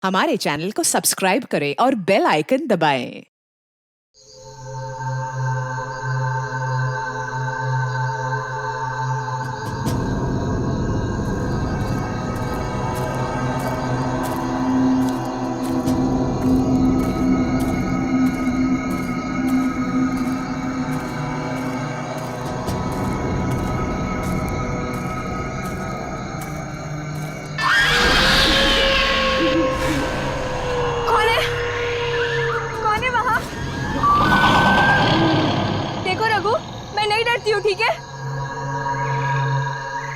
हमारे चैनल को सब्सक्राइब करें और बेल आइकन दबाएं। ठीक है,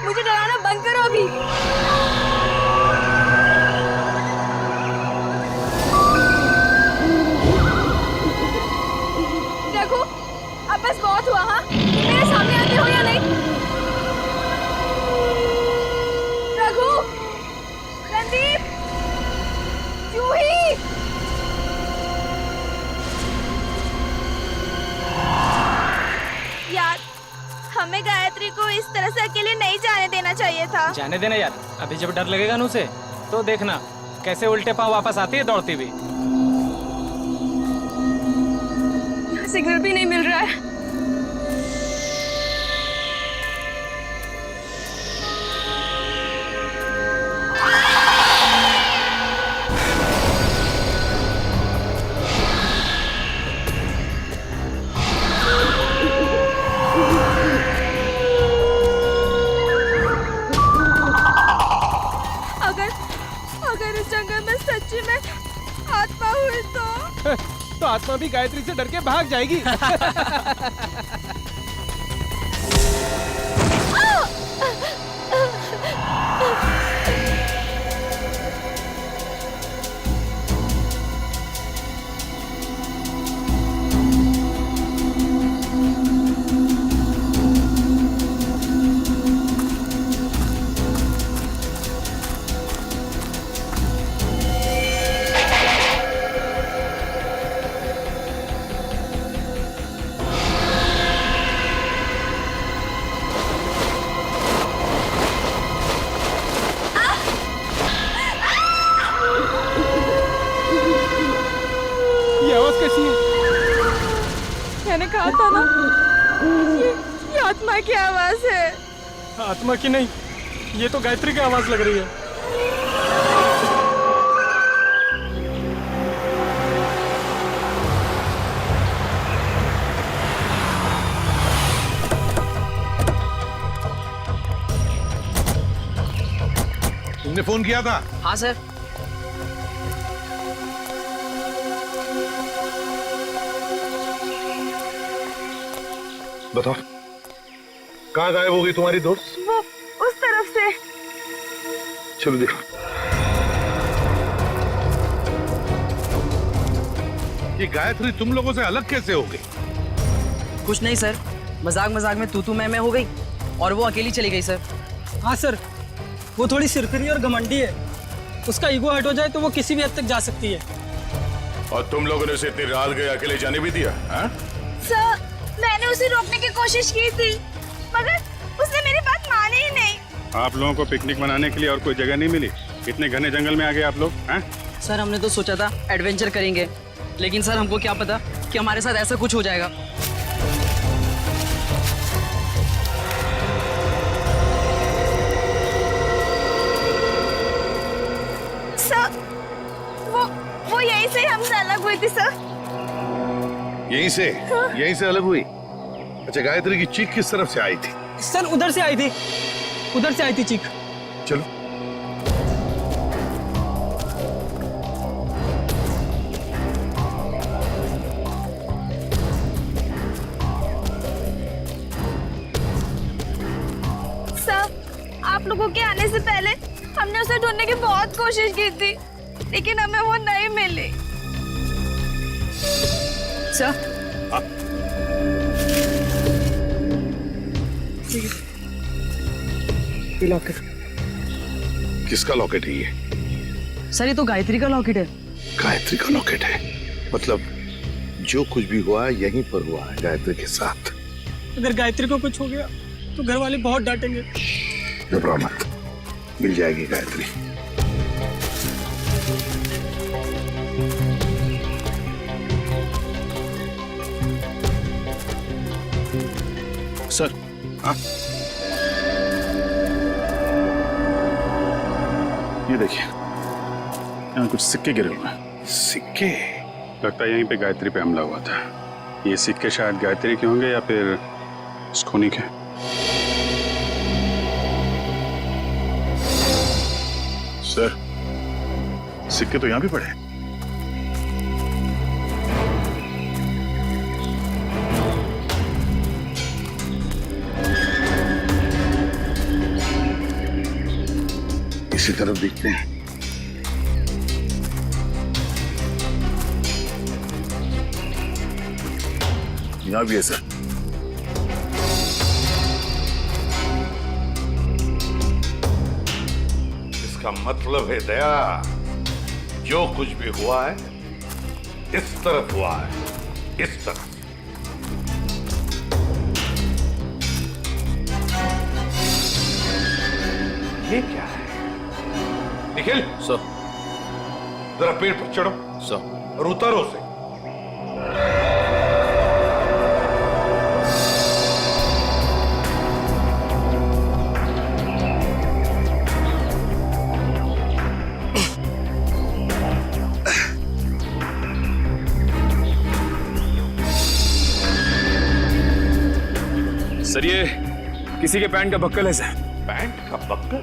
मुझे डराना बंद करो अभी। देखो, अब बस बहुत हुआ। हाँ, मेरे सामने आते हो या नहीं? रघु, रणदीप, जूही। यार, हमें गायत्री को इस तरह से अकेले नहीं जाने देना चाहिए था। जाने देना यार, अभी जब डर लगेगा ना उसे तो देखना कैसे उल्टे पांव वापस आती है दौड़ती हुई। सिग्नल भी नहीं मिल रहा है। अगर इस जंगल में सच्ची में आत्मा हुई तो आत्मा भी गायत्री से डर के भाग जाएगी। मैंने कहा था ना, ये आत्मा की आवाज है। आत्मा की नहीं, ये तो गायत्री की आवाज लग रही है। तुमने फोन किया था? हाँ सर। बताओ, कहाँ गायब हो गई तुम्हारी दोस्त? वो उस तरफ से। चलो देखो। ये गायत्री तुम लोगों से अलग कैसे हो गई? कुछ नहीं सर, मजाक मजाक में तू मैं हो गई और वो अकेली चली गई सर। हाँ सर, वो थोड़ी सिरफिरी और घमंडी है। उसका ईगो हट हो जाए तो वो किसी भी हद तक जा सकती है। और तुम लोगों ने उसे इतनी रात गए अकेले जाने भी दिया? सर, मैंने उसे रोकने की कोशिश की थी, मगर उसने मेरी बात मानी ही नहीं। आप लोगों को पिकनिक मनाने के लिए और कोई जगह नहीं मिली? इतने घने जंगल में आ गए आप लोग? हैं? सर, हमने तो सोचा था एडवेंचर करेंगे, लेकिन सर हमको क्या पता कि हमारे साथ ऐसा कुछ हो जाएगा। सर, वो यहीं से हमसे अलग हुई थी सर। यहीं से अलग हुई? अच्छा, गायत्री की चीख किस तरफ से आई थी? सर, उधर से आई थी, उधर से आई थी चीख। चलो। सर, आप लोगों के आने से पहले हमने उसे ढूंढने की बहुत कोशिश की थी, लेकिन हमें वो नहीं मिली। Sir, locket. किसका लॉकेट है ये? सर, ये तो गायत्री का लॉकेट है। गायत्री का लॉकेट है? मतलब जो कुछ भी हुआ यहीं पर हुआ है गायत्री के साथ। अगर गायत्री को कुछ हो गया तो घर वाले बहुत डांटेंगे। घबराओ मत, मिल जाएगी गायत्री। सर। हाँ, ये देखिए, यहाँ कुछ सिक्के गिरे हुए हैं। सिक्के? लगता है यहीं पे गायत्री पे हमला हुआ था। ये सिक्के शायद गायत्री के होंगे या फिर स्कोनी के। सर, सिक्के तो यहाँ भी पड़े हैं। इसी तरफ देखते हैं। यहाँ भी है सर। इसका मतलब है दया, जो कुछ भी हुआ है इस तरफ हुआ है, इस तरफ। ये क्या है? निखिल सर। जरा पेड़ पर चढ़ो सर। और उतारो उसे। सर, ये किसी के पैंट का बक्कल है सर। पैंट का बक्कल?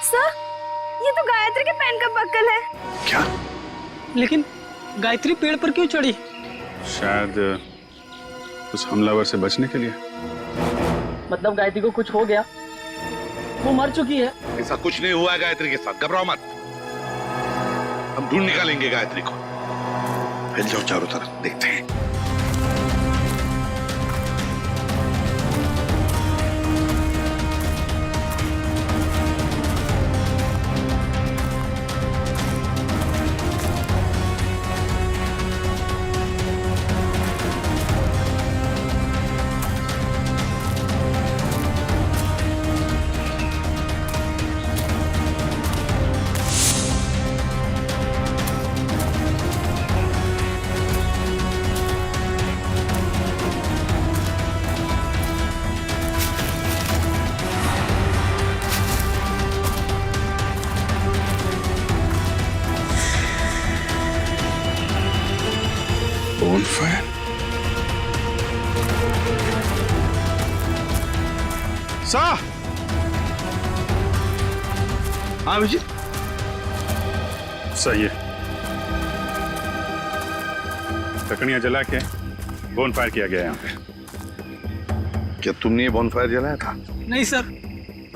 सर, ये तो गायत्री के पेन का बक्कल है। क्या? लेकिन गायत्री पेड़ पर क्यों चढ़ी? शायद उस हमलावर से बचने के लिए। मतलब गायत्री को कुछ हो गया, वो मर चुकी है। ऐसा कुछ नहीं हुआ है गायत्री के साथ, घबराओ मत। हम ढूंढ निकालेंगे गायत्री को। फैल जाओ चारों तरफ, देखते हैं। Bonfire? सा! हाँ विजय, सही है। लकड़ियां जला के बोनफायर किया गया यहाँ पे। क्या तुमने ये बॉनफायर जलाया था? नहीं सर,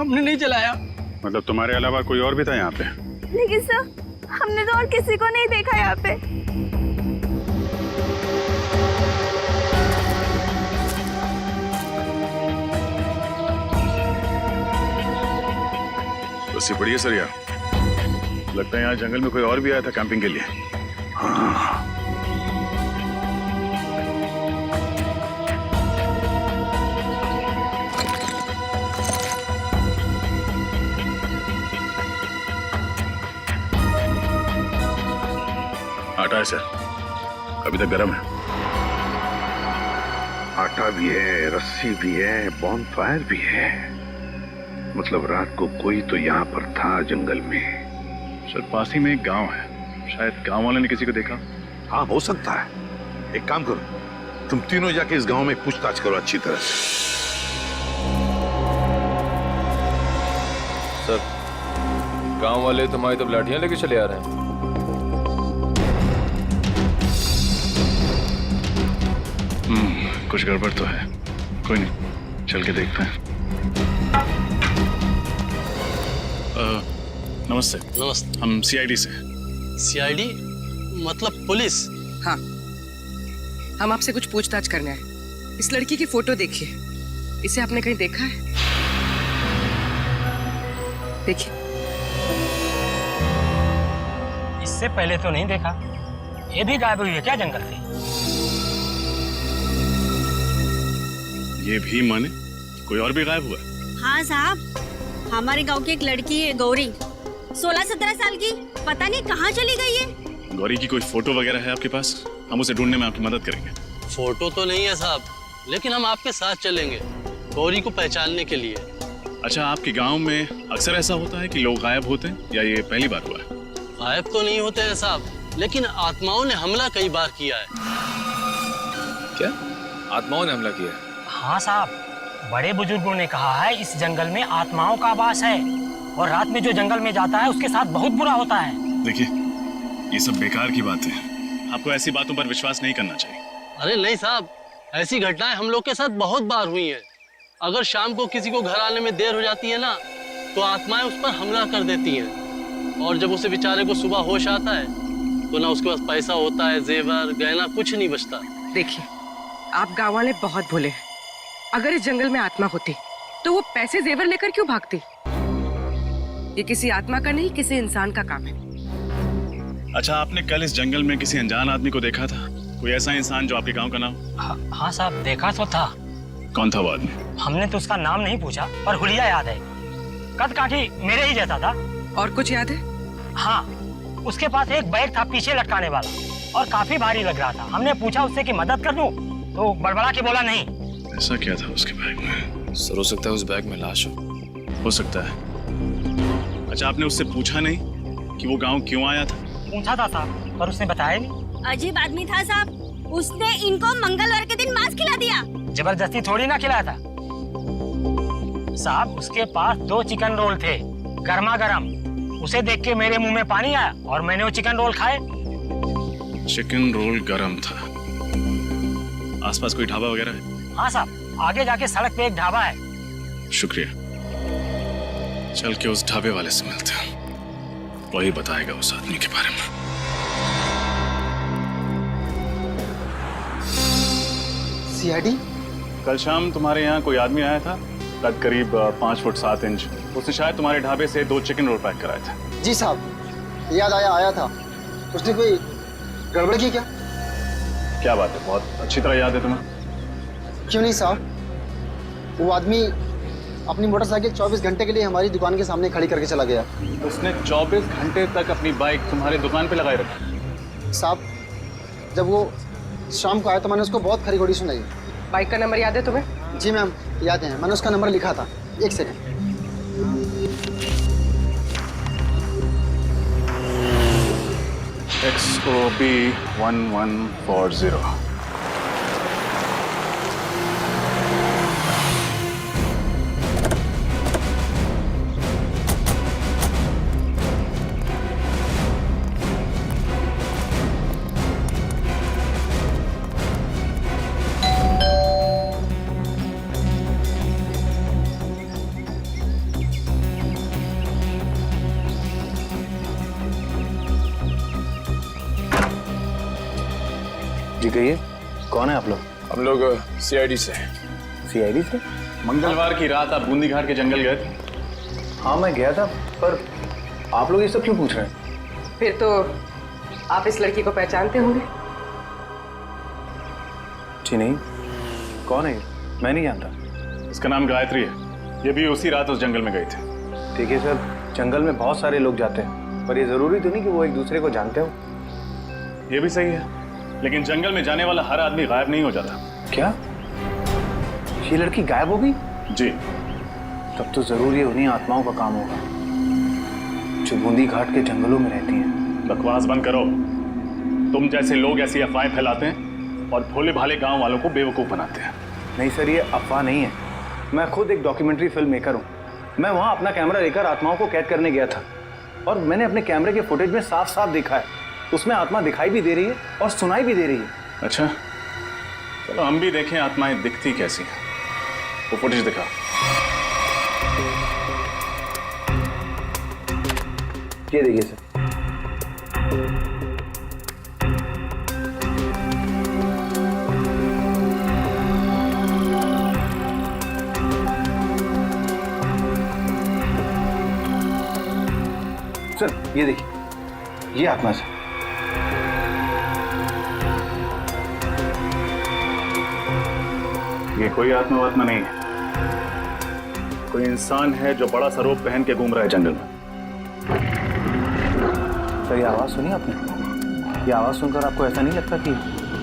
हमने नहीं जलाया। मतलब तुम्हारे अलावा कोई और भी था यहाँ पे? लेकिन सर, हमने तो और किसी को नहीं देखा यहाँ पे। बस बढ़िया सर यार। लगता है यहाँ जंगल में कोई और भी आया था कैंपिंग के लिए। हाँ। आटा है सर, अभी तक गर्म है। आटा भी है, रस्सी भी है, बॉनफायर भी है। मतलब रात को कोई तो यहाँ पर था जंगल में। सर, पास ही में एक गांव है, शायद गांव वाले ने किसी को देखा। हाँ, हो सकता है। एक काम करो, तुम तीनों जाके इस गांव में पूछताछ करो अच्छी तरह से। सर, गांव वाले तुम्हारी तो लाठियां लेके चले आ रहे हैं। कुछ गड़बड़ तो है। कोई नहीं, चल के देखते हैं। नमस्ते। नमस्ते। हम सीआईडी से। सीआईडी मतलब पुलिस? हाँ, हम आपसे कुछ पूछताछ करना है। इस लड़की की फोटो देखिए, इसे आपने कहीं देखा है? देखिए। इससे पहले तो नहीं देखा। ये भी गायब हुई है क्या जंगल से? ये भी माने कोई और भी गायब हुआ? हाँ साहब, हमारे गांव की एक लड़की है गौरी, 16-17 साल की, पता नहीं कहाँ चली गई है। गौरी की कोई फोटो वगैरह है आपके पास? हम उसे ढूंढने में आपकी मदद करेंगे। फोटो तो नहीं है साहब, लेकिन हम आपके साथ चलेंगे गौरी को पहचानने के लिए। अच्छा, आपके गांव में अक्सर ऐसा होता है कि लोग गायब होते हैं या ये पहली बार हुआ है? गायब तो नहीं होते हैं साहब, लेकिन आत्माओं ने हमला कई बार किया है। क्या आत्माओं ने हमला किया है? हाँ साहब, बड़े बुजुर्गों ने कहा है इस जंगल में आत्माओं का वास है और रात में जो जंगल में जाता है उसके साथ बहुत बुरा होता है। देखिए, ये सब बेकार की बात है, आपको ऐसी बातों पर विश्वास नहीं करना चाहिए। अरे नहीं साहब, ऐसी घटनाएं हम लोग के साथ बहुत बार हुई हैं। अगर शाम को किसी को घर आने में देर हो जाती है ना, तो आत्माएं उस पर हमला कर देती हैं। और जब उसे बेचारे को सुबह होश आता है तो ना उसके पास पैसा होता है, जेवर गहना कुछ नहीं बचता। देखिए, आप गाँव वाले बहुत भोले हैं। अगर इस जंगल में आत्मा होती तो वो पैसे जेवर लेकर क्यों भागती? ये किसी आत्मा का नहीं, किसी इंसान का काम है। अच्छा, आपने कल इस जंगल में किसी अनजान आदमी को देखा था? कोई ऐसा इंसान जो आपके गांव का नाम? हाँ साहब, देखा तो था। कौन था वो आदमी? हमने तो उसका नाम नहीं पूछा, पर हुलिया याद है। कद काठी मेरे ही जैसा था। और कुछ याद है? हाँ, उसके पास एक बैग था पीछे लटकाने वाला और काफी भारी लग रहा था। हमने पूछा उससे कि मदद कर दूं, तो बड़बड़ा के बोला नहीं। ऐसा क्या था उसके बैग में? सर, हो सकता है उस बैग में लाश हो सकता है। अच्छा, आपने उससे पूछा नहीं कि वो गांव क्यों आया था? पूछा था साहब, पर उसने बताया नहीं। अजीब आदमी था साहब, उसने इनको मंगलवार के दिन मांस खिला दिया। जबरदस्ती थोड़ी ना खिलाया था साहब। उसके पास 2 चिकन रोल थे, गर्मा गर्म। उसे देख के मेरे मुंह में पानी आया और मैंने वो चिकन रोल खाए। चिकन रोल गरम था। आसपास कोई ढाबा वगैरह है? हाँ साहब, आगे जाके सड़क पे एक ढाबा है। शुक्रिया, चल के उस ढाबे वाले से मिलते हैं, वही बताएगा उस आदमी के बारे में। सीआईडी? कल शाम तुम्हारे यहाँ कोई आदमी आया था, कद करीब 5 फुट 7 इंच। उसने शायद तुम्हारे ढाबे से 2 चिकन रोल पैक कराए थे। जी साहब, याद आया था। उसने कोई गड़बड़ की क्या? क्या बात है, बहुत अच्छी तरह याद है तुम्हें। क्यों नहीं साहब, वो आदमी अपनी मोटरसाइकिल 24 घंटे के लिए हमारी दुकान के सामने खड़ी करके चला गया। उसने 24 घंटे तक अपनी बाइक तुम्हारी दुकान पे लगाए रखी? साहब, जब वो शाम को आया तो मैंने उसको बहुत खरी घोड़ी सुनाई। बाइक का नंबर याद है तुम्हें? जी मैम, याद है, मैंने उसका नंबर लिखा था। एक सेकंड। XOB 1140। जी कहिए, कौन है आप लोग? हम लोग CID से। CID से? मंगलवार की रात आप बूंदी घाट के जंगल गए थे? हाँ, मैं गया था, पर आप लोग ये सब क्यों पूछ रहे हैं? फिर तो आप इस लड़की को पहचानते होंगे। जी नहीं, कौन है ये? मैं नहीं जानता। इसका नाम गायत्री है, ये भी उसी रात उस जंगल में गई थी। ठीक है सर, जंगल में बहुत सारे लोग जाते हैं, पर ये जरूरी तो नहीं कि वो एक दूसरे को जानते हो। ये भी सही है, लेकिन जंगल में जाने वाला हर आदमी गायब नहीं हो जाता। क्या ये लड़की गायब हो गई? जी। तब तो जरूर ये उन्हीं आत्माओं का काम होगा जो बूंदी घाट के जंगलों में रहती हैं। बकवास बंद करो। तुम जैसे लोग ऐसी अफवाहें फैलाते हैं और भोले भाले गांव वालों को बेवकूफ बनाते हैं। नहीं सर, ये अफवाह नहीं है। मैं खुद एक डॉक्यूमेंट्री फिल्म मेकर हूँ। मैं वहाँ अपना कैमरा लेकर आत्माओं को कैद करने गया था और मैंने अपने कैमरे के फुटेज में साफ साफ देखा है, उसमें आत्मा दिखाई भी दे रही है और सुनाई भी दे रही है। अच्छा, चलो हम भी देखें आत्माएं दिखती कैसी हैं। वो फुटेज दिखा। ये देखिए सर। सर ये देखिए, ये आत्मा सर। ये कोई आत्मा नहीं है, कोई इंसान है जो बड़ा सा रोब पहन के घूम रहा है जंगल में। सर ये आवाज़ सुनी आपने? ये आवाज़ सुनकर आपको ऐसा नहीं लगता कि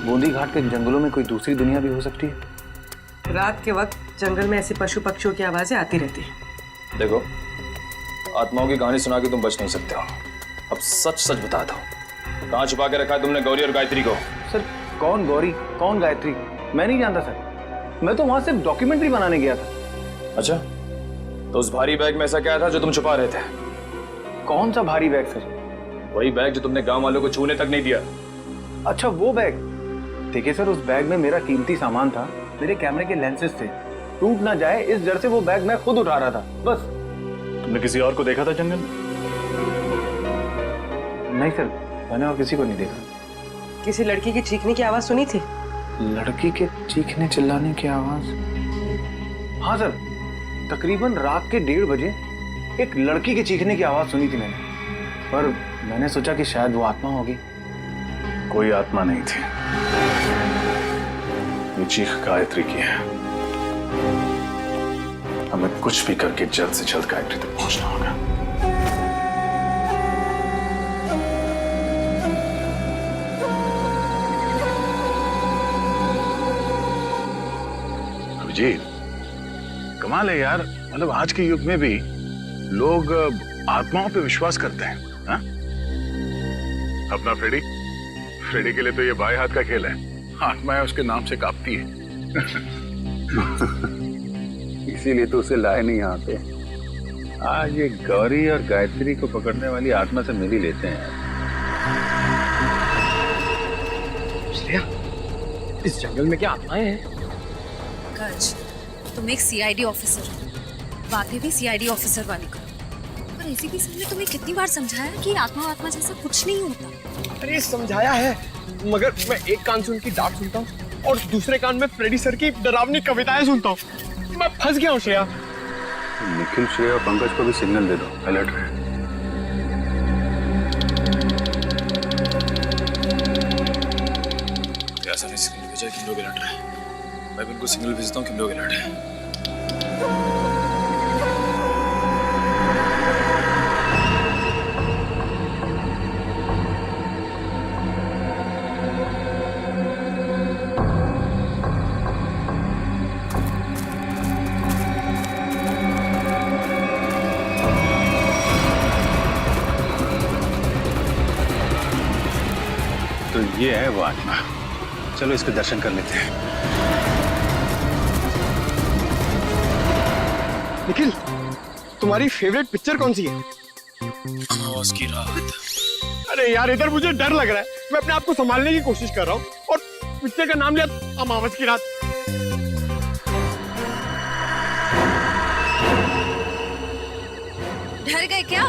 बूंदी घाट के जंगलों में कोई दूसरी दुनिया भी हो सकती है? रात के वक्त जंगल में ऐसे पशु पक्षियों की आवाजें आती रहती हैं। देखो, आत्माओं की कहानी सुना के तुम बच नहीं सकते हो। अब सच सच बता दो, कहाँ छुपा के रखा है तुमने गौरी और गायत्री को? सर कौन गौरी कौन गायत्री मैं नहीं जानता सर। मैं तो वहां सिर्फ डॉक्यूमेंट्री बनाने गया था। अच्छा, तो उस भारी बैग में ऐसा क्या था जो तुम छुपा रहे थे? कौन सा भारी बैग सर? वही बैग जो तुमने गांव वालों को छूने तक नहीं दिया। अच्छा वो बैग। देखिए सर, उस बैग में मेरा कीमती सामान था, मेरे कैमरे के लेंसेज थे। टूट ना जाए इस डर से वो बैग मैं खुद उठा रहा था, बस। तुमने किसी और को देखा था जंगल में? नहीं सर, मैंने और किसी को नहीं देखा। किसी लड़की की चीखने की आवाज सुनी थी? लड़की के चीखने चिल्लाने की आवाज? हाँ सर, तकरीबन रात के 1:30 बजे एक लड़की के चीखने की आवाज सुनी थी मैंने, पर मैंने सोचा कि शायद वो आत्मा होगी। कोई आत्मा नहीं थी, ये चीख गायत्री की है। हमें कुछ भी करके जल्द से जल्द गायत्री तक पहुंचना होगा। अभिजीत, कमाल है यार, मतलब आज के युग में भी लोग आत्माओं पे विश्वास करते हैं। हा? अपना फ्रेडी के लिए तो ये बाएं हाथ का खेल है। आत्माएं उसके नाम से कांपती है। इसीलिए तो उसे लाए नहीं यहाँ पे। आज ये गौरी और गायत्री को पकड़ने वाली आत्मा से मिल ही लेते हैं। श्रेया, इस जंगल में क्या आत्माएं हैं? पंकज, तुम एक सीआईडी ऑफिसर हो, बातें भी सीआईडी ऑफिसर वाली करो। पर एसीपी सर ने तुम्हें कितनी बार समझाया कि आत्मा जैसा कुछ नहीं होता। अरे समझाया है, मगर मैं एक कान से उनकी डांट सुनता हूँ और दूसरे कान में फ्रेडी सर की डरावनी कविताएं सुनता हूँ। मैं फंस गया हूँ श्रेया। निखिल, श्रेया और पंकज को भी सिग्नल दे दो, अलर्ट रहे। ऐसा नहीं सिग्नल भेजा कि हम लोग अलर्ट रहे। मैं भी उनको सिग्नल भेजता हूँ कि हम लोग अलर्ट हैं। तो ये है वो आत्मा। चलो इसके दर्शन कर लेते हैं। निखिल, तुम्हारी फेवरेट पिक्चर कौन सी है? अमावस की रात। अरे यार, इधर मुझे डर लग रहा है। मैं अपने आप को संभालने की कोशिश कर रहा हूँ और पिक्चर का नाम लिया अमावस की रात। डर गए क्या?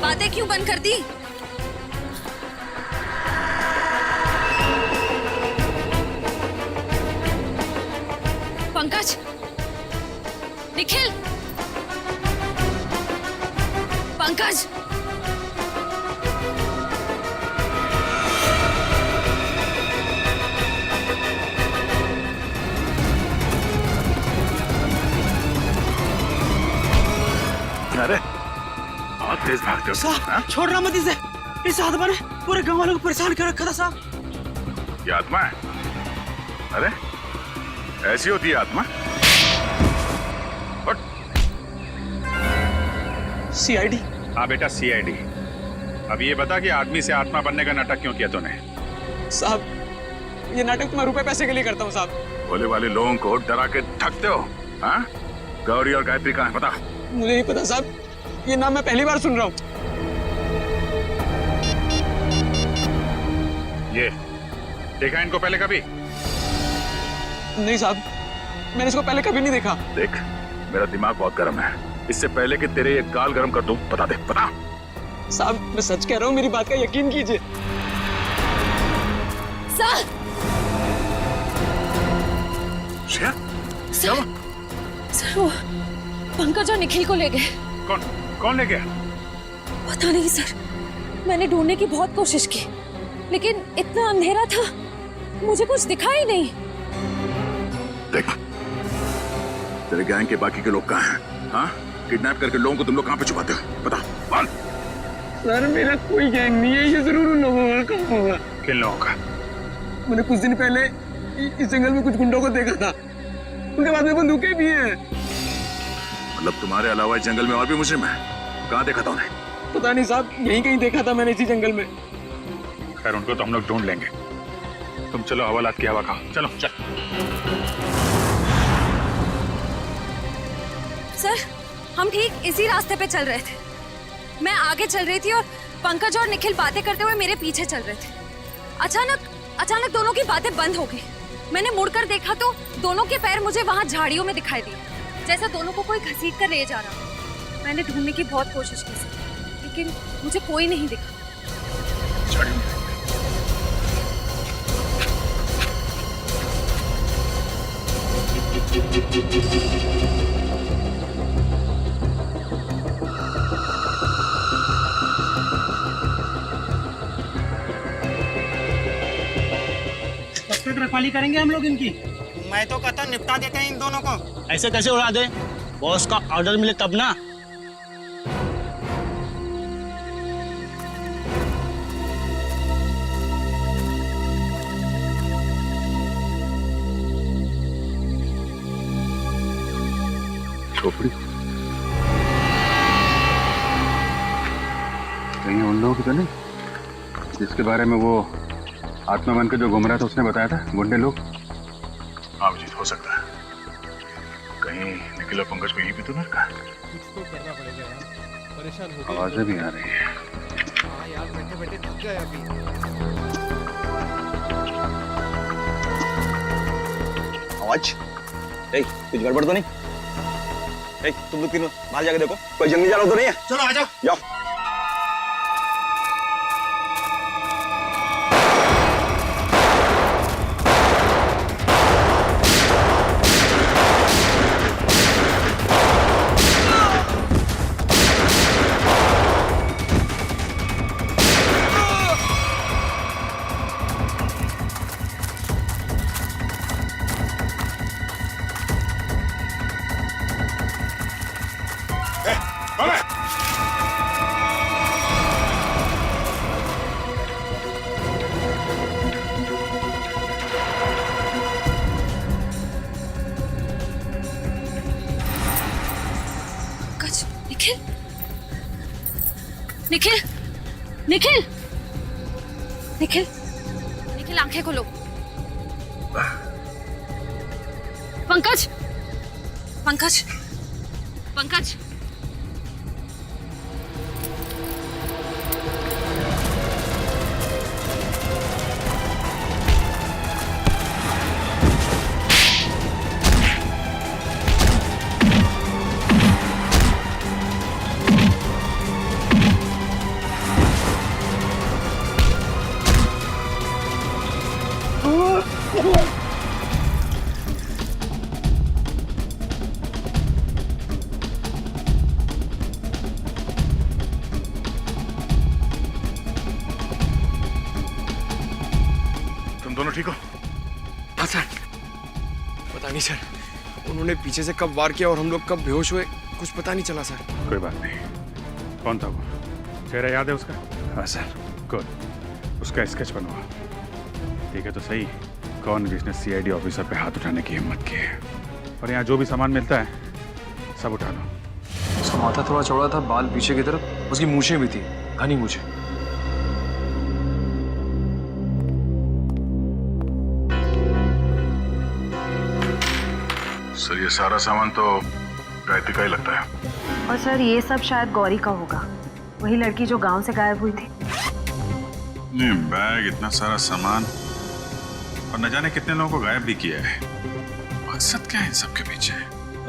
बातें क्यों बंद कर दी? पंकज, निखिल, पंकज, अरे बहुत तेज भागते हो साहब। छोड़ना मत इसे। इस आत्मा ने पूरे गांव वालों को परेशान कर रखा था साहब। ये आत्मा है? अरे ऐसी होती है आत्मा? सीआईडी? हाँ बेटा, सीआईडी। अब ये बता कि आदमी से आत्मा बनने का नाटक क्यों किया तूने? साहब, ये नाटक तो मैं रुपए पैसे के लिए करता हूँ साहब। भोले वाले लोगों को डरा के ठगते हो। हाँ? गौरी और गायत्री कहाँ है पता? मुझे नहीं पता साहब, ये नाम मैं पहली बार सुन रहा हूँ। ये देखा इनको पहले कभी? नहीं साहब, मैंने इसको पहले कभी नहीं देखा। देख, मेरा दिमाग बहुत गर्म है। इससे पहले कि तेरे ये गाल गर्म कर दूं, बता दे, बता। साहब, मैं सच कह रहा हूँ, मेरी बात का यकीन कीजिए। सर, सर वो पंकज और निखिल को ले गए। कौन ले गया? पता नहीं सर, मैंने ढूंढने की बहुत कोशिश की, लेकिन इतना अंधेरा था, मुझे कुछ दिखा ही नहीं। देख, तेरे गैंग के बाकी के लोग कहाँ हैं? हाँ? किडनैप करके लोगों को तुम लोग कहाँ पे छुपाते हो? बता, बोल। सर मेरा कोई गैंग नहीं है, ये जरूर उन लोगों का काम होगा। किन लोगों का? मैंने कुछ दिन पहले इस जंगल में कुछ गुंडों को देखा था, उनके बाद में बंदूकें भी हैं। मतलब तुम्हारे अलावा इस जंगल में और भी मुजरिम है? कहाँ देखा था उन्हें? पता नहीं साहब, यहीं कहीं देखा था मैंने इसी जंगल में। खैर उनको तो हम लोग ढूंढ लेंगे, तुम चलो हवालात की हवा खाओ। चलो चल। सर हम ठीक इसी रास्ते पे चल रहे थे, मैं आगे चल रही थी और पंकज और निखिल बातें करते हुए मेरे पीछे चल रहे थे। अचानक दोनों की बातें बंद हो गई। मैंने मुड़कर देखा तो दोनों के पैर मुझे वहां झाड़ियों में दिखाई दिए, जैसा दोनों को कोई घसीट कर ले जा रहा। मैंने ढूंढने की बहुत कोशिश की सर, लेकिन मुझे कोई नहीं दिखा। कब तक रखवाली करेंगे हम लोग इनकी? मैं तो कहता निपटा देते हैं इन दोनों को। ऐसे कैसे उड़ा दे? बॉस का ऑर्डर मिले तब ना। खोपड़ी कहीं उन लोगों की तो नहीं जिसके बारे में वो आत्मा बनकर जो घूम रहा था उसने बताया था, गुंडे लोग? हाँ अभिजीत, हो सकता है कहीं निखिल और पंकज को यहीं पे तो नहीं रखा। कुछ तो करना पड़ेगा यार, परेशान हो गए। आवाजें भी आ रही है। हाँ यार, बैठे बैठे थक गए अभी। आवाज कुछ गड़बड़ तो नहीं? तुम लोग तीनों बाहर जाके देखो, कोई जंगली जानवर तो नहीं है। चलो आ जाओ। जाओ। निखिल निखिल निखिल निखिल निखिल आंखें खोलो। पंकज पंकज पंकज दोनों ठीक हो? हाँ सर, पता नहीं सर, उन्होंने पीछे से कब वार किया और हम लोग कब बेहोश हुए, कुछ पता नहीं चला सर। कोई बात नहीं। कौन था वो? चेहरा याद है उसका? हाँ सर। गुड, उसका स्केच बनवा। ठीक है तो सही, कौन जिसने सीआईडी ऑफिसर पे हाथ उठाने की हिम्मत की है। और यहाँ जो भी सामान मिलता है सब उठा लो। उसका माथा थोड़ा चौड़ा था, बाल पीछे की तरफ, उसकी मूछें भी थी, घनी मूछें। सर ये सारा सामान तो गायत्री का ही लगता है। और सर ये सब शायद गौरी का होगा, वही लड़की जो गांव से गायब हुई थी। नहीं, बैग, इतना सारा सामान और न जाने कितने लोगों को गायब भी किया है। मकसद क्या है इन सब के पीछे?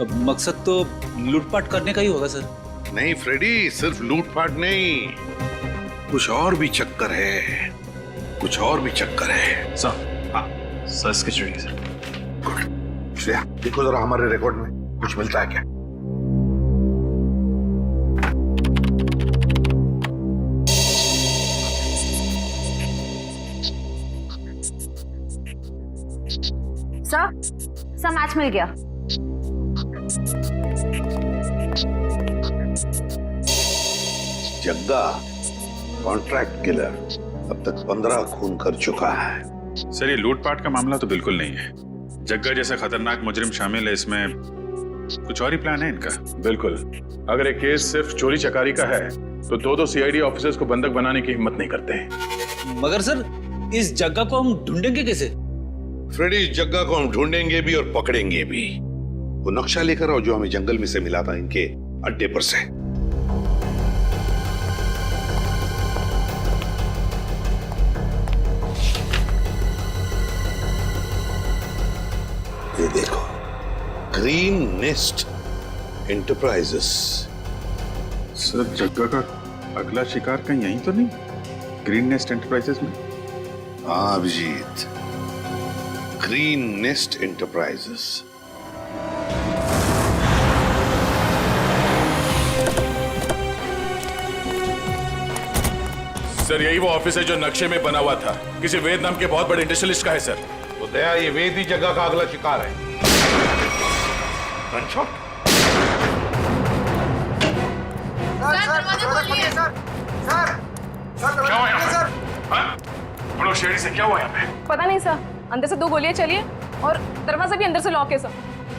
अब मकसद तो लूटपाट करने का ही होगा सर। नहीं फ्रेडी, सिर्फ लूटपाट नहीं, कुछ और भी चक्कर है, कुछ और भी चक्कर है। सर, हाँ sir, sketch ready sir. Good. Shreya देखो जरा हमारे रिकॉर्ड में कुछ मिलता है क्या? सर मैच मिल गया। जग्गा, कॉन्ट्रैक्ट किलर अब तक 15 खून कर चुका है। सर ये लूटपाट का मामला तो बिल्कुल नहीं है। जग्गा जैसा खतरनाक मुजरिम शामिल है इसमें, कुछ और ही प्लान है इनका। बिल्कुल, अगर एक केस सिर्फ चोरी चकारी का है तो दो सीआईडी ऑफिसर्स को बंधक बनाने की हिम्मत नहीं करते हैं। मगर सर इस जग्गा को हम ढूंढेंगे कैसे? फ्रेडी, इस जग्गा को हम ढूंढेंगे भी और पकड़ेंगे भी। वो नक्शा लेकर आओ जो हमें जंगल में से मिला था इनके अड्डे पर से। ये देखो, ग्रीन नेस्ट एंटरप्राइजेस। सर जग्गा का अगला शिकार कहीं यहीं तो नहीं, ग्रीन नेस्ट एंटरप्राइजेस में? हाँ Abhijit, green nest enterprises. Sir यही वो ऑफिस है जो नक्शे में बना हुआ था, किसी वेद नाम के बहुत बड़े इंडस्ट्रियलिस्ट का है सर। तो दया, ये वेद ही जगह का अगला शिकार है। गनशॉट। क्या हुआ यहाँ पे? हाँ? हम लोग शेरी से क्या हुआ यहाँ पे? पता नहीं सर, अंदर से 2 गोलियां चली है और दरवाजा भी अंदर से लॉक है सर।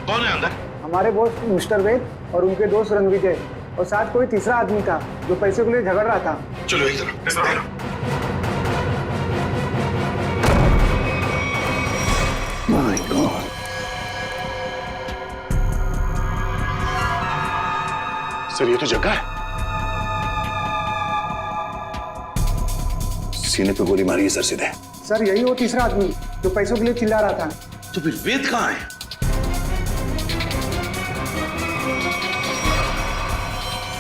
कौन है अंदर? हमारे बॉस मिस्टर वेद और उनके दोस्त रणविजय, और साथ कोई तीसरा आदमी था जो पैसे के लिए झगड़ रहा था। चलो इधर। माय गॉड, सर ये तो जगह है। सीने पे गोली मारी है सर सीधे। सर यही वो तीसरा आदमी जो पैसों के लिए चिल्ला रहा था। तो फिर वेद कहाँ है?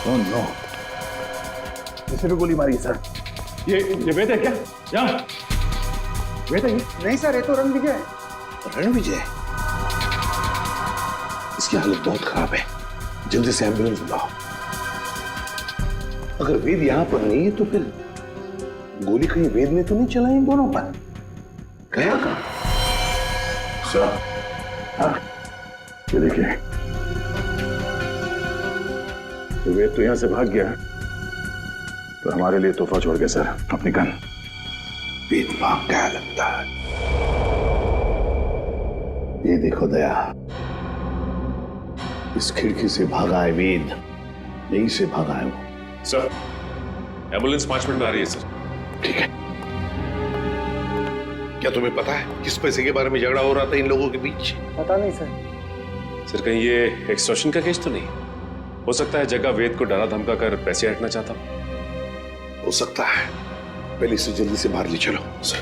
ओह नो, इसे भी गोली मारी है सर। ये वेद है क्या? यहाँ वेद है? नहीं सर, ये तो रणविजय है। रणविजय? इसकी हालत बहुत खराब है, जल्दी से एम्बुलेंस बुलाओ। अगर वेद यहाँ पर नहीं है तो फिर गोली कहीं वेद ने तो नहीं चलाई इन दोनों पर? गया कहाँ? सर हाँ, ये देखिए, वेद तो यहां से भाग गया तो हमारे लिए तोहफा छोड़ गया सर, अपनी गन। वेद भाग गया लगता है। ये देखो दया, इस खिड़की से भागा है वेद, यहीं से भागा है वो। सर एम्बुलेंस 5 मिनट में आ रही है सर। ठीक है। क्या तुम्हें पता है किस पैसे के बारे में झगड़ा हो रहा था इन लोगों के बीच? पता नहीं सर। सर कहीं ये एक्सटॉर्शन का केस तो नहीं? हो सकता है जगह वेद को डरा धमका कर पैसे हटना चाहता हो सकता है। पहले इसे जल्दी से बाहर ले चलो। सर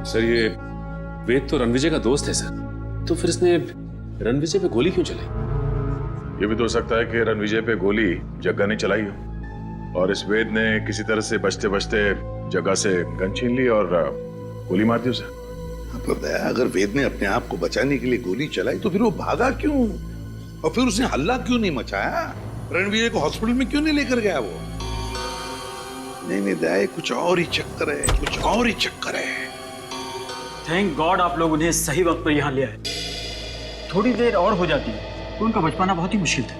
सर ये वेद तो रणविजय का दोस्त है सर, तो फिर इसने रणविजय पे गोली क्यों चलाई? ये भी तो हो सकता है कि रणविजय पे गोली जग्गा ने चलाई हो और इस वेद ने किसी तरह से बचते बचते जग्गा से गन छीन ली और गोली मार दी उसे। अगर वेद ने अपने आप को बचाने के लिए गोली चलाई तो फिर वो भागा क्यों और फिर उसने हल्ला क्यों नहीं मचाया? रणविजय को हॉस्पिटल में क्यों नहीं लेकर गया वो? नहीं दया, कुछ और ही चक्कर है, कुछ और ही चक्कर है। थैंक गॉड आप लोग उन्हें सही वक्त पर यहाँ ले आए। थोड़ी देर और हो जाती तो उनका बच पाना बहुत ही मुश्किल था।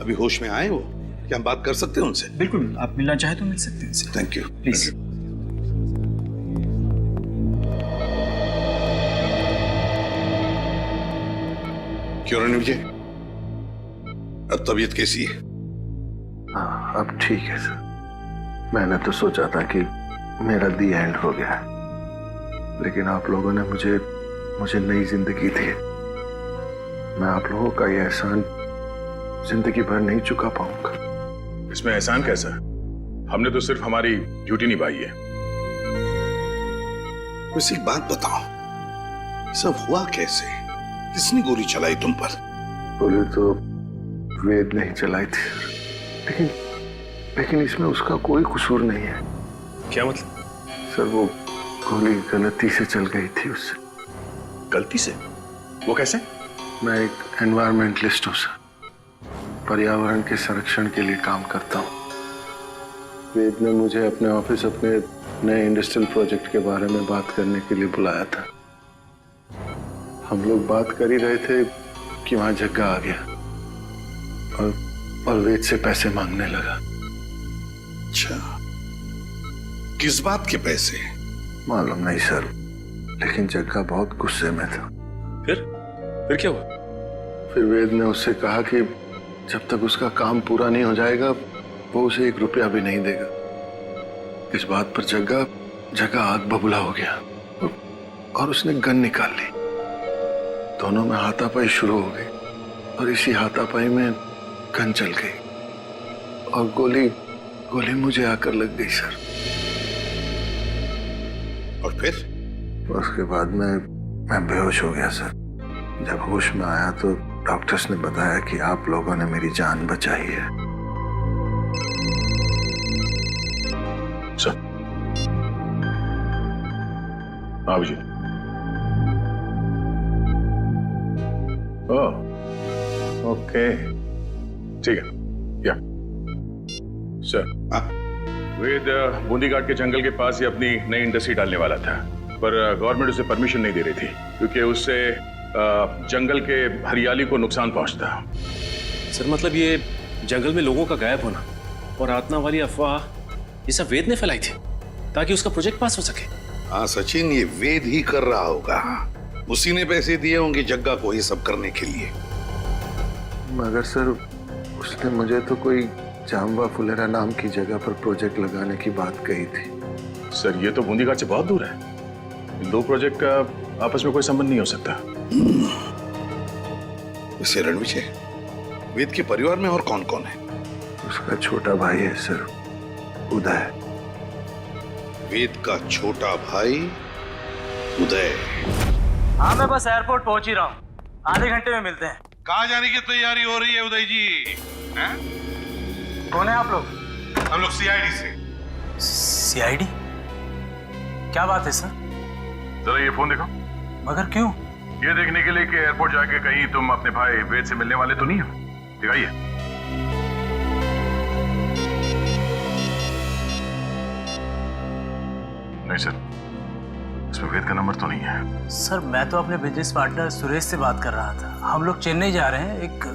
अभी होश में आए वो? क्या हम बात कर सकते हैं उनसे? बिल्कुल, आप मिलना चाहे तो मिल सकते हैं। Thank you. प्लीज। क्यों रणविजय, अब तबीयत कैसी है? हाँ अब ठीक है सर। मैंने तो सोचा था कि मेरा दी एंड हो गया, लेकिन आप लोगों ने मुझे नई जिंदगी दी। मैं आप लोगों का ये एहसान जिंदगी भर नहीं चुका पाऊंगा। इसमें एहसान कैसा? हमने तो सिर्फ हमारी ड्यूटी निभाई है। वैसे एक बात बताओ, सब हुआ कैसे? किसने गोली चलाई तुम पर? गोली तो वेद नहीं चलाई थी, लेकिन इसमें उसका कोई कसूर नहीं है। क्या मतलब? सर वो गोली गलती से चल गई थी उससे। गलती से? वो कैसे? मैं एक एनवायरमेंटलिस्ट हूँ सर, पर्यावरण के संरक्षण के लिए काम करता हूँ। वेद ने मुझे अपने ऑफिस अपने नए इंडस्ट्रियल प्रोजेक्ट के बारे में बात करने के लिए बुलाया था। हम लोग बात कर ही रहे थे कि वहां जग्गा आ गया और वेद से पैसे मांगने लगा। अच्छा, किस बात के पैसे? मालूम नहीं सर, लेकिन जग्गा बहुत गुस्से में था। फिर क्या हुआ? फिर वेद ने उससे कहा कि जब तक उसका काम पूरा नहीं हो जाएगा वो उसे 1 रुपया भी नहीं देगा। इस बात पर जग्गा आग बबूला हो गया और उसने गन निकाल ली। दोनों में हाथापाई शुरू हो गई और इसी हाथापाई में गन चल गई और गोली मुझे आकर लग गई सर। और फिर? उसके बाद मैं बेहोश हो गया सर। जब होश में आया तो डॉक्टर्स ने बताया कि आप लोगों ने मेरी जान बचाई है। सर आप जी। ओके ठीक है। या सर, वेद बूंदी घाट के जंगल के पास ही अपनी नई इंडस्ट्री डालने वाला था, पर गवर्नमेंट उसे परमिशन नहीं दे रही थी क्योंकि उससे जंगल के हरियाली को नुकसान पहुंचता। सर मतलब ये जंगल में लोगों का गायब होना और आत्मा वाली अफवाह ये सब वेद ने फैलाई थी ताकि उसका प्रोजेक्ट पास हो सके। हाँ सचिन, ये वेद ही कर रहा होगा। उसी ने पैसे दिए होंगे जग्गा को ये सब करने के लिए। मगर सर उसने मुझे तो कोई जाम्बा फुलेरा नाम की जगह पर प्रोजेक्ट लगाने की बात कही थी। सर ये तो बूंदी घाट से बहुत दूर है। इन 2 प्रोजेक्ट का आपस में कोई संबंध नहीं हो सकता। वैसे रणविजय, वेद के परिवार में और कौन कौन है? उसका छोटा भाई है सर, उदय। वेद का छोटा भाई उदय। हाँ मैं बस एयरपोर्ट पहुंच ही रहा हूँ, आधे घंटे में मिलते हैं। कहाँ जाने की तैयारी हो रही है उदय जी? हैं? कौन है आप लोग? हम लोग सीआईडी से। सीआईडी? क्या बात है सर? जरा ये फोन देखो। मगर क्यों? ये देखने के लिए कि एयरपोर्ट जाके कहीं तुम अपने भाई वेद से मिलने वाले तो नहीं हो। दिखाइए। नहीं सर, इसमें वेद का नंबर तो नहीं है। सर मैं तो अपने बिजनेस पार्टनर सुरेश से बात कर रहा था। हम लोग चेन्नई जा रहे हैं एक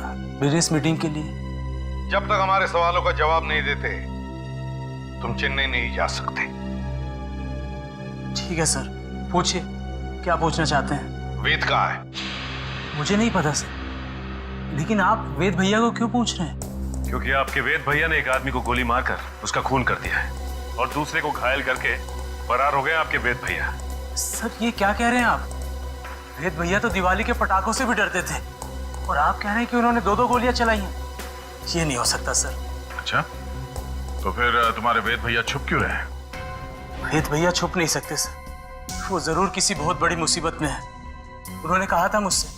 बिजनेस मीटिंग के लिए। जब तक हमारे सवालों का जवाब नहीं देते तुम चेन्नई नहीं जा सकते। ठीक है सर, पूछिए क्या पूछना चाहते हैं। वेद कहाँ है? मुझे नहीं पता सर, लेकिन आप वेद भैया को क्यों पूछ रहे हैं? क्योंकि आपके वेद भैया ने एक आदमी को गोली मारकर उसका खून कर दिया है और दूसरे को घायल करके फरार हो गए आपके वेद भैया। सर ये क्या कह रहे हैं आप? वेद भैया तो दिवाली के पटाखों से भी डरते थे और आप कह रहे हैं कि उन्होंने 2-2 गोलियां चलाई हैं। ये नहीं हो सकता सर। अच्छा, तो फिर तुम्हारे वेद भैया छुप क्यों रहे? वेद भैया छुप नहीं सकते सर, वो जरूर किसी बहुत बड़ी मुसीबत में है। उन्होंने कहा था मुझसे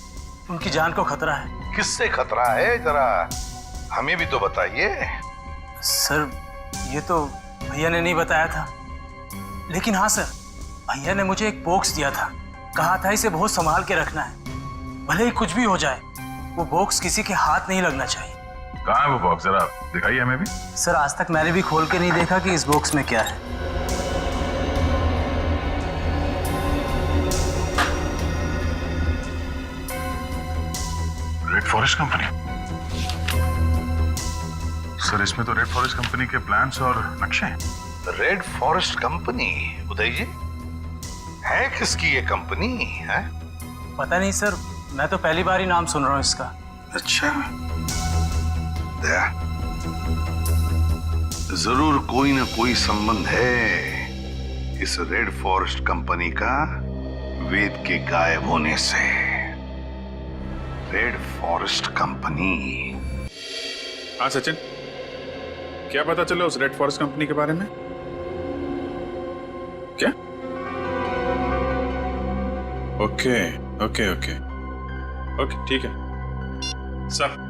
उनकी जान को खतरा है। किससे खतरा है, जरा हमें भी तो बताइए। सर ये तो भैया ने नहीं बताया था, लेकिन हाँ सर भैया ने मुझे एक बॉक्स दिया था, कहा था इसे बहुत संभाल के रखना है, भले ही कुछ भी हो जाए वो बॉक्स किसी के हाथ नहीं लगना चाहिए। कहाँ है वो बॉक्स, जरा दिखाइए हमें भी। सर आज तक मैंने भी खोल के नहीं देखा कि इस बॉक्स में क्या है। Red Forest company? सर इसमें तो रेड फॉरेस्ट कंपनी के प्लान्स और नक्शे हैं। Red Forest company? Uday ji, है किसकी ये कंपनी है? पता नहीं सर, मैं तो पहली बार ही नाम सुन रहा हूँ इसका। अच्छा, जरूर कोई ना कोई संबंध है इस रेड फॉरेस्ट कंपनी का वेद के गायब होने से। Red Forest company. हाँ सचिन, क्या पता चला उस रेड फॉरेस्ट कंपनी के बारे में? क्या? ओके ओके ओके ओके ठीक है सर।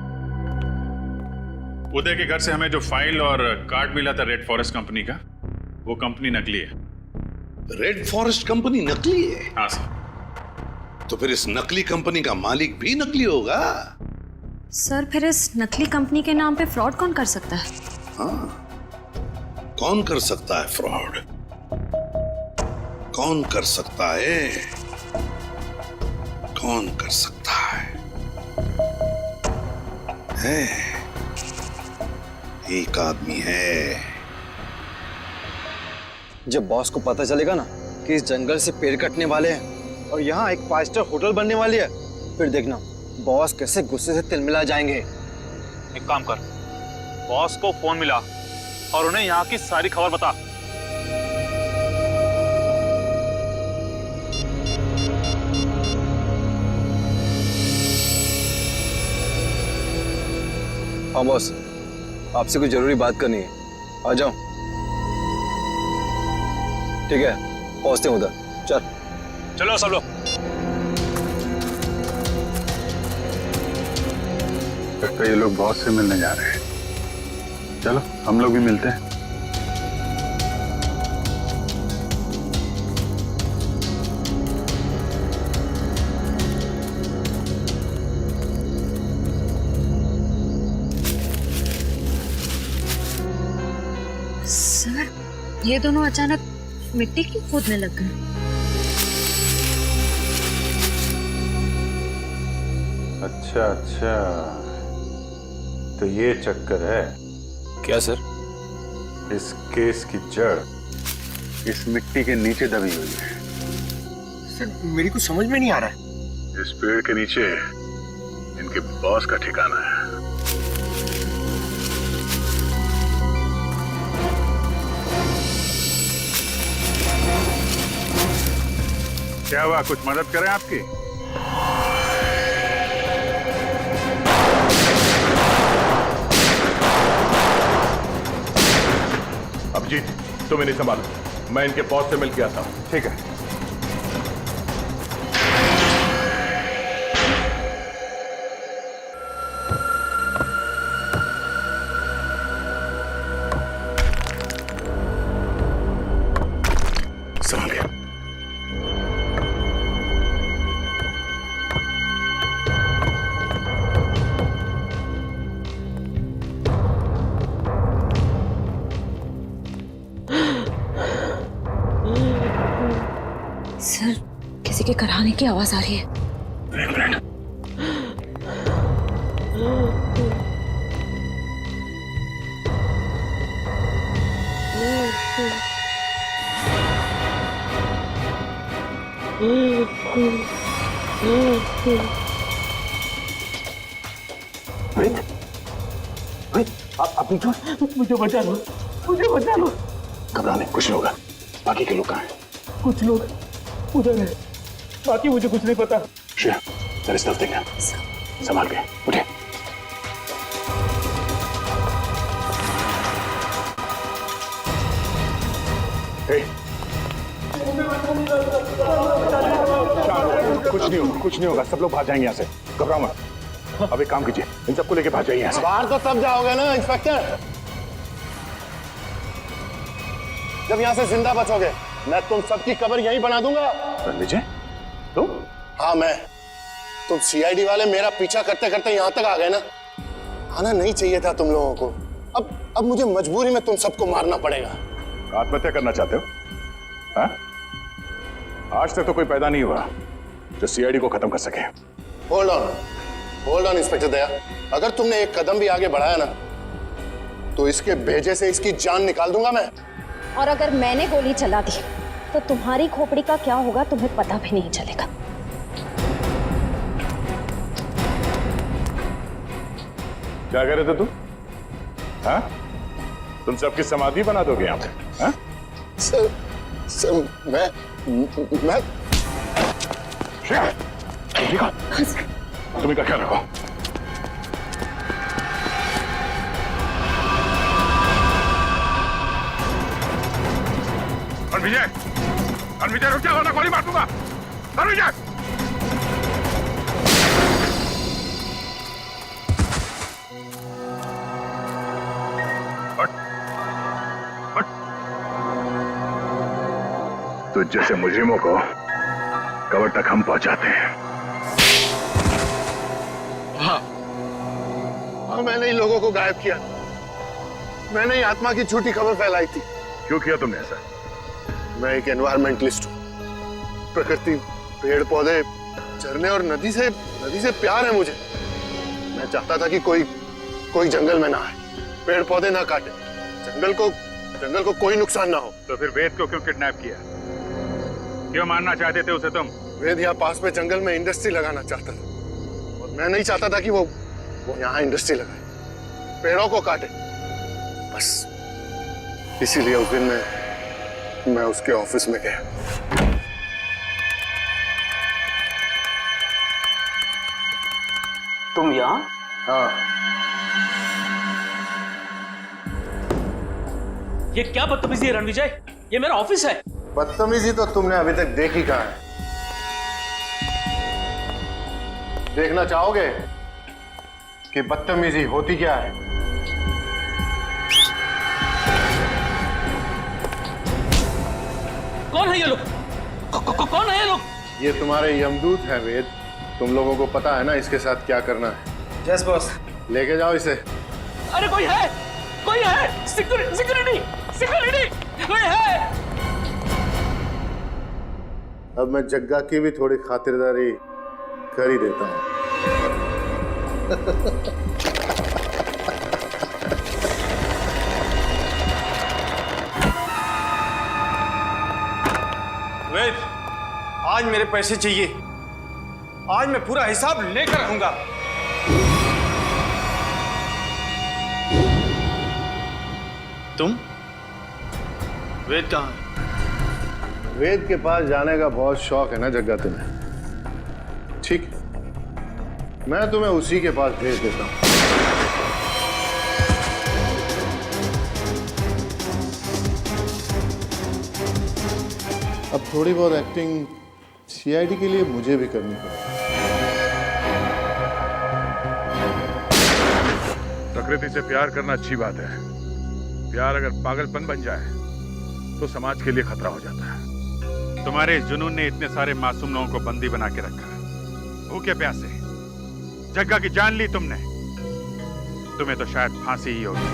उदय के घर से हमें जो फाइल और कार्ड मिला था रेड फॉरेस्ट कंपनी का, वो कंपनी नकली है। रेड फॉरेस्ट कंपनी नकली है? हाँ सर। तो फिर इस नकली कंपनी का मालिक भी नकली होगा? सर फिर इस नकली कंपनी के नाम पे फ्रॉड कौन कर सकता है? हाँ, कौन कर सकता है फ्रॉड? कौन कर सकता है? कौन कर सकता है? एक आदमी है। जब बॉस को पता चलेगा ना कि इस जंगल से पेड़ कटने वाले हैं और यहाँ एक 5 स्टार होटल बनने वाली है, फिर देखना बॉस कैसे गुस्से से तिलमिला जाएंगे। एक काम कर, बॉस को फोन मिला और उन्हें यहाँ की सारी खबर बता। हाँ बॉस, आपसे कुछ जरूरी बात करनी है, आ जाओ। ठीक है, पहुंचते हैं उधर। चलो सब लोग। लगता है ये लोग बॉस से मिलने जा रहे हैं। चलो हम लोग भी मिलते हैं। सर, ये दोनों अचानक मिट्टी क्यों खोदने लग गए? अच्छा अच्छा, तो ये चक्कर है क्या सर? इस केस की जड़ इस मिट्टी के नीचे दबी हुई है। सर मेरी कुछ समझ में नहीं आ रहा है। इस पेड़ के नीचे इनके बॉस का ठिकाना है। क्या हुआ, कुछ मदद करें आपकी? अभिजीत, तुम इन्हें संभालो, मैं इनके बॉस से मिल के आता हूं। ठीक है। संभाल गया। सर, किसी के कराने की आवाज आ रही है। एक मिनट। आप पूछो, मुझे बचा लो, मुझे बचा लो। घबराने, कुछ नहीं होगा। बाकी के लोग कहाँ हैं? कुछ लोग उधर है, बाकी मुझे कुछ नहीं पता। श्रेया, जरा इस तरफ देखना, संभाल के उठे। कुछ नहीं होगा, कुछ नहीं होगा, सब लोग भाग जाएंगे यहाँ से। घबराओ मत। अब एक काम कीजिए, इन सबको लेके भाग जाइए यहाँ से। बाहर तो तब जाओगे ना इंस्पेक्टर, जब यहाँ से जिंदा बचोगे। मैं तुम सबकी कब्र यहीं बना दूंगा। विजय, तुम? हाँ मैं। तुम सीआईडी वाले मेरा पीछा करते करते यहाँ तक आ गए ना। आना नहीं चाहिए था तुम लोगों को। अब मुझे मजबूरी में तुम सबको मारना पड़ेगा। आत्महत्या करना चाहते हो? हाँ? आज तक तो कोई पैदा नहीं हुआ जो सीआईडी को खत्म कर सके। होल्ड ऑन इंस्पेक्टर दया, अगर तुमने एक कदम भी आगे बढ़ाया ना तो इसके भेजे से इसकी जान निकाल दूंगा मैं। और अगर मैंने गोली चला दी तो तुम्हारी खोपड़ी का क्या होगा तुम्हें पता भी नहीं चलेगा। क्या कह रहे थे तुम? हाँ? तुम सबकी समाधि बना दोगे यहाँ पे? हाँ? सर मैं तुम इनका ख्याल रखो। विजय रुक जा, वरना गोली मार दूंगा। विजय, तो जैसे मुजरिमों को कब्र तक हम पहुंचाते हैं। हाँ, मैंने इन लोगों को गायब किया। मैंने ही आत्मा की झूठी खबर फैलाई थी। क्यों किया तुमने ऐसा? मैं एक एनवायरमेंटलिस्ट हूँ। प्रकृति, पेड़ पौधे, झरने और नदी से प्यार है मुझे। मैं चाहता था कि कोई जंगल में ना आए, पेड़ पौधे ना काटे, जंगल को कोई नुकसान ना हो। तो फिर वेद को क्यों किडनैप किया? क्यों मारना चाहते थे उसे तुम? वेद यहाँ पास में जंगल में इंडस्ट्री लगाना चाहता था और मैं नहीं चाहता था कि वो यहाँ इंडस्ट्री लगाए, पेड़ों को काटे। बस इसीलिए उस दिन मैं उसके ऑफिस में गया। तुम यहाँ? हाँ। ये क्या बदतमीजी है रणविजय? ये मेरा ऑफिस है। बदतमीजी तो तुमने अभी तक देखी कहाँ है? देखना चाहोगे कि बदतमीजी होती क्या है? कौन है ये लोग? कौन है ये लोग? ये तुम्हारे यमदूत हैं वेद। तुम लोगों को पता है ना इसके साथ क्या करना है? Yes boss. लेके जाओ इसे। अरे कोई है सिक्योरिटी कोई है? अब मैं जग्गा की भी थोड़ी खातिरदारी कर ही देता हूँ। वेद, आज मेरे पैसे चाहिए। आज मैं पूरा हिसाब लेकर आऊंगा। तुम? वेद कहाँ है? वेद के पास जाने का बहुत शौक है ना जग्गा तुम्हें? ठीक, मैं तुम्हें उसी के पास भेज देता हूँ। अब थोड़ी बहुत एक्टिंग सीआईडी के लिए मुझे भी करनी पड़ेगी। प्रकृति से प्यार करना अच्छी बात है। प्यार अगर पागलपन बन जाए तो समाज के लिए खतरा हो जाता है। तुम्हारे इस जुनून ने इतने सारे मासूम लोगों को बंदी बना के रखा। भूखे प्यासे जग्गा की जान ली तुमने। तुम्हें तो शायद फांसी ही होगी।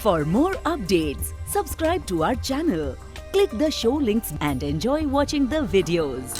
For more updates, subscribe to our channel, click the show links and enjoy watching the videos.